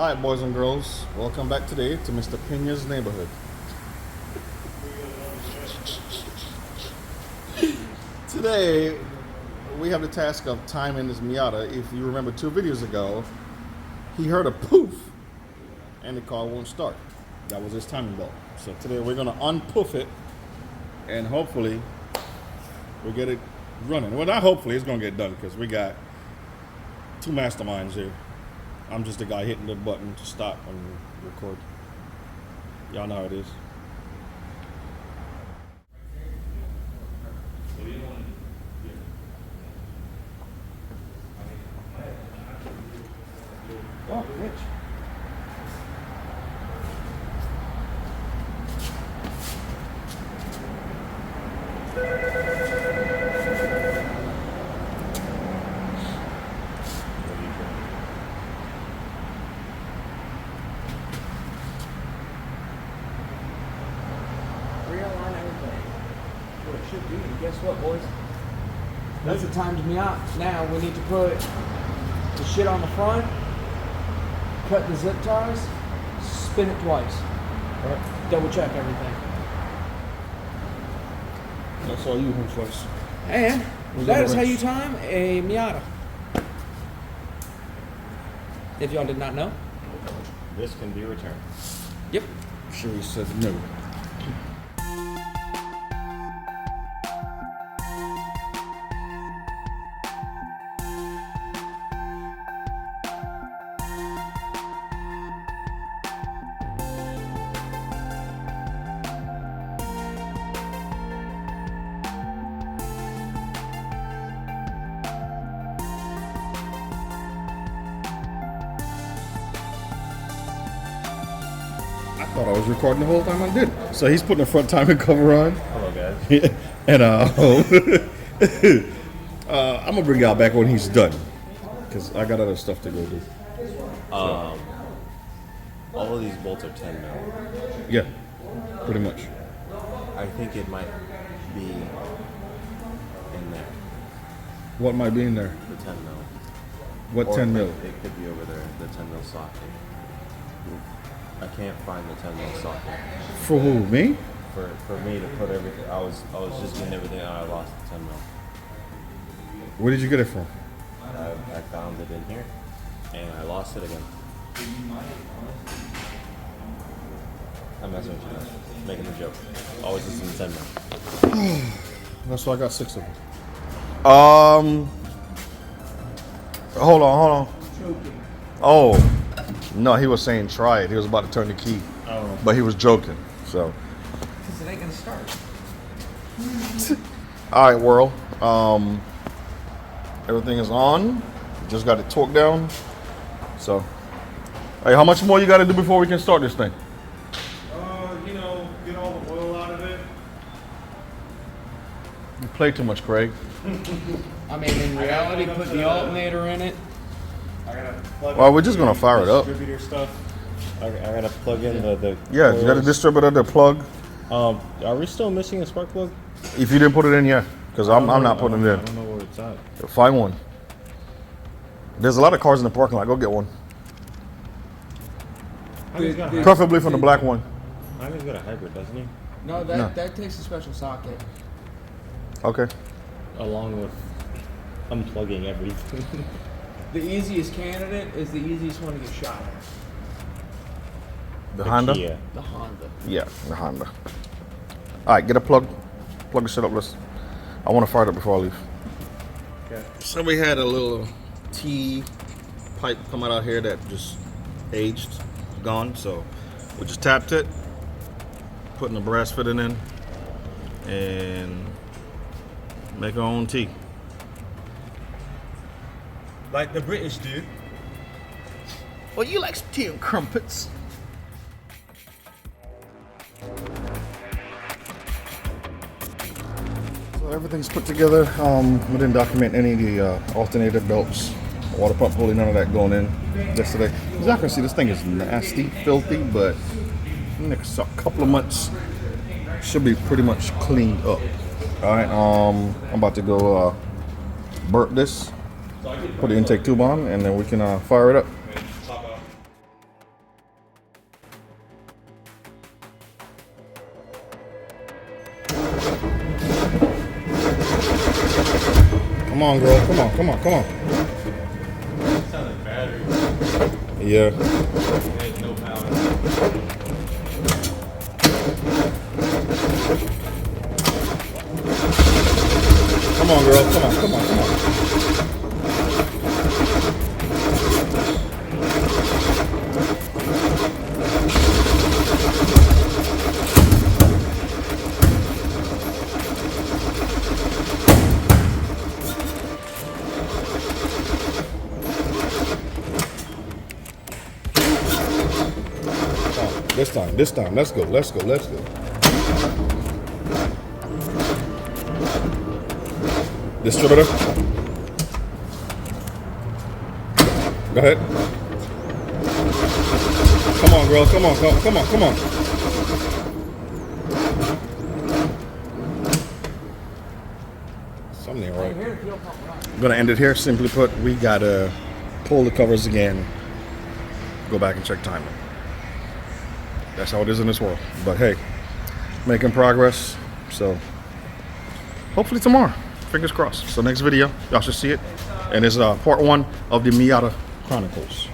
Alright, boys and girls, welcome back today to Mr. Pena's neighborhood. Today, we have the task of timing this Miata. If you remember 2 videos ago, he heard a poof and the car won't start. That was his timing belt. So today we're going to unpoof it and hopefully we'll get it running. Well, not hopefully, it's going to get done because we got 2 masterminds here. I'm just the guy hitting the button to stop and record. Y'all know how it is. Oh, Rich. Realign everything. What it should be. And guess what, boys? That's the time to me out. Now we need to put the shit on the front, cut the zip ties, spin it twice. Right. Double check everything. That's all you, first. And that is how you time a Miata. If y'all did not know. This can be returned. Yep. Sure, he said no. I thought I was recording the whole time I did. So he's putting the front timing cover on. Hello, guys. And I'm gonna bring y'all back when he's done, because I got other stuff to go do. All of these bolts are 10 mil. Yeah, pretty much. I think it might be in there. What might be in there? The 10 mil. What Or 10 mil? It could be over there, the 10 mil socket. I can't find the 10 mil socket. For who? Me? For me to put everything, I was just getting everything out. I lost the 10 mil. Where did you get it from? I found it in here, and I lost it again. I'm messing with you, man. Making a joke. Always listen to 10 mil. That's why I got 6 of them. Hold on. Oh, no, he was saying try it. He was about to turn the key. Oh. But he was joking, so. Because it ain't gonna start. All right, world. Everything is on. Just got it torqued down. So, hey, how much more you got to do before we can start this thing? Get all the oil out of it. You play too much, Craig. I mean, in reality, put the alternator in it. I gotta plug Well, in we're just gonna fire it up. Distributor stuff. I gotta plug in the Yeah, you got a coils. distributor, the plug. Are we still missing a spark plug? If you didn't put it in, yeah, because I'm not putting it I in. don't know where it's at. Find one. There's a lot of cars in the parking lot. Go get one. Preferably from the black one. Hyman's got a hybrid, doesn't he? No, that takes a special socket. Okay. Along with unplugging everything. The easiest candidate is the easiest one to get shot at. The Honda? Kia. The Honda. Yeah, the Honda. All right, get a plug. Plug the shit up. I want to fire it up before I leave. Okay. So we had a little T pipe come out here that just aged, gone. So we just tapped it, putting the brass fitting in, and make our own tea. Like the British do. Well, you like some tea and crumpets. So everything's put together. We didn't document any of the alternator belts, water pump pulley, none of that going in yesterday. As y'all can see, this thing is nasty, filthy, but next couple of months should be pretty much cleaned up. All right, I'm about to go burp this, put the intake tube on, and then we can fire it up. Come on, girl. Come on, come on, come on. Sounds like battery. Yeah. Ain't no power. Come on, girl. Come on, come on, come on. This time, let's go. Distributor. Go ahead. Come on, girl. Come on. Something ain't right. I'm gonna end it here. Simply put, we gotta pull the covers again. Go back and check timing. That's how it is in this world. But hey, making progress. So hopefully tomorrow. Fingers crossed. So next video, y'all should see it. And it's part 1 of the Miata Chronicles.